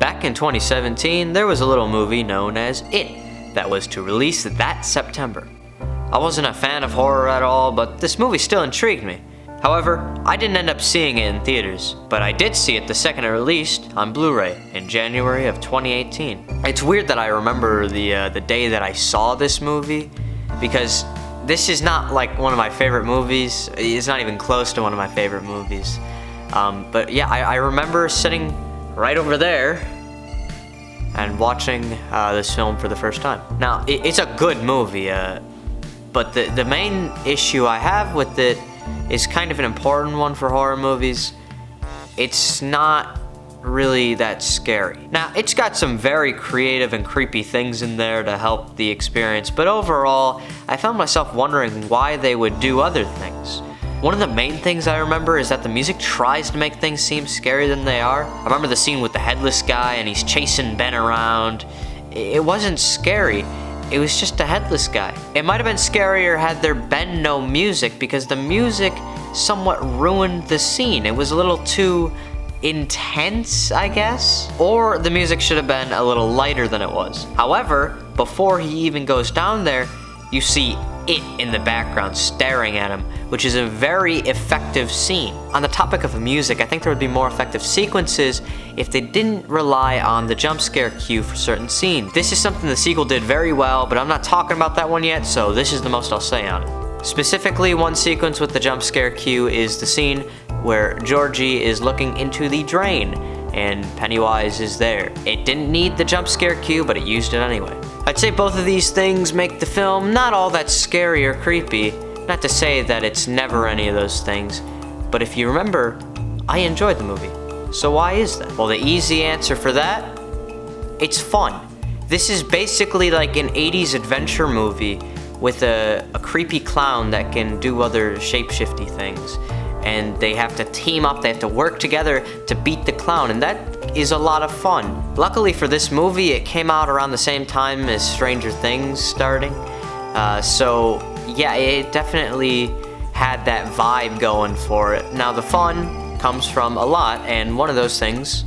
Back in 2017, there was a little movie known as It that was to release that September. I wasn't a fan of horror at all, but this movie still intrigued me. However, I didn't end up seeing it in theaters, but I did see it the second it released on Blu-ray in January of 2018. It's weird that I remember the day that I saw this movie, because this is not like one of my favorite movies. It's not even close to one of my favorite movies. But yeah, I remember sitting right over there and watching this film for the first time. Now, it's a good movie, but the main issue I have with it is kind of an important one for horror movies. It's not really that scary. Now, it's got some very creative and creepy things in there to help the experience, but overall, I found myself wondering why they would do other things. One of the main things I remember is that the music tries to make things seem scarier than they are. I remember the scene with the headless guy and he's chasing Ben around. It wasn't scary. It was just a headless guy. It might have been scarier had there been no music, because the music somewhat ruined the scene. It was a little too intense, I guess. Or the music should have been a little lighter than it was. However, before he even goes down there, you see it in the background staring at him, which is a very effective scene. On the topic of the music, I think there would be more effective sequences if they didn't rely on the jump scare cue for certain scenes. This is something the sequel did very well, but I'm not talking about that one yet, so this is the most I'll say on it. Specifically, one sequence with the jump scare cue is the scene where Georgie is looking into the drain and Pennywise is there. It didn't need the jump scare cue, but it used it anyway. I'd say both of these things make the film not all that scary or creepy. Not to say that it's never any of those things, but if you remember, I enjoyed the movie. So why is that? Well, the easy answer for that, it's fun. This is basically like an 80s adventure movie with a creepy clown that can do other shape-shifty things. And they have to team up, they have to work together to beat the clown, and that is a lot of fun. Luckily for this movie, it came out around the same time as Stranger Things starting. So yeah, it definitely had that vibe going for it. Now the fun comes from a lot, and one of those things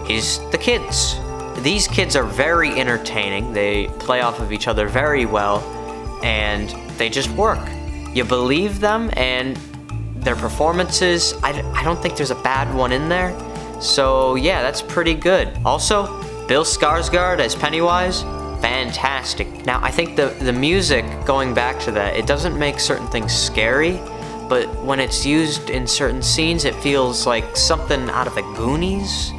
is the kids. These kids are very entertaining. They play off of each other very well, and they just work. You believe them, and their performances, I don't think there's a bad one in there. So yeah, that's pretty good. Also, Bill Skarsgård as Pennywise, fantastic. Now, I think the music, going back to that, it doesn't make certain things scary, but when it's used in certain scenes, it feels like something out of the Goonies.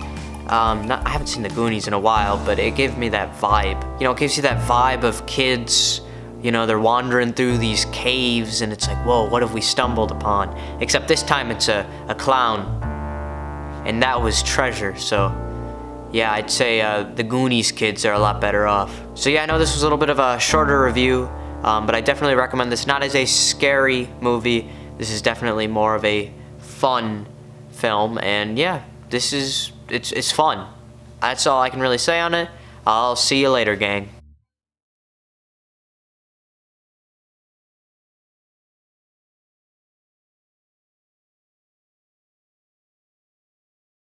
I haven't seen the Goonies in a while, but it gave me that vibe. You know, it gives you that vibe of kids, you know, they're wandering through these caves and it's like, whoa, what have we stumbled upon? Except this time it's a clown, and that was treasure. So yeah, I'd say the Goonies kids are a lot better off. So yeah, I know this was a little bit of a shorter review, but I definitely recommend this. Not as a scary movie, this is definitely more of a fun film, and yeah, it's fun. That's all I can really say on it. I'll see you later, gang.